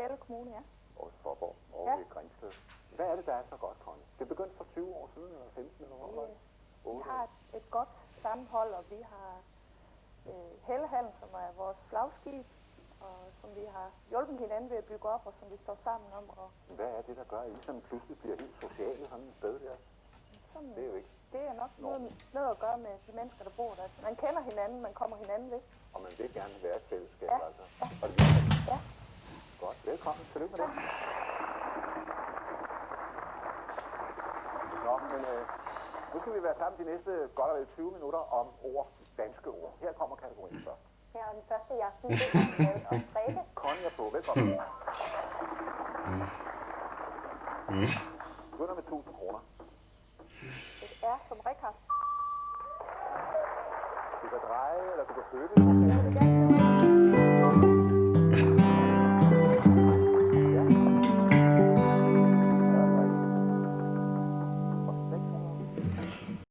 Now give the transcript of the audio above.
Helle Kommune, ja. Aarhus Forborg over Ja. ved Grindsted. Hvad er det, der er så godt, Conny? Det begyndte for 20 år siden, eller 15 eller hvor? Vi har et godt sammenhold, og vi har Hellehallen, som er vores flagskib, og som vi har hjulpet hinanden ved at bygge op, og som vi står sammen om. Og Hvad er det, der gør, at I sådan pludselig bliver helt sociale sådan et sted der? sådan, Det er jo ikke. det er nok noget at gøre med de mennesker, der bor der. Man kender hinanden, man kommer hinanden ved. Og man vil gerne være et fællesskab, Ja. altså. Ja. Og det virker. Ja. Godt, velkommen. Tillykke med det. Nå, men nu skal vi være sammen de næste godt og vel 20 minutter om ord, danske ord. Her kommer kategorien først. Her er den første i aften, det er med og Frede. Conny er på, velkommen. Begynder med 1000 kroner. Det er som Richard. Du kan dreje, eller du kan flytte.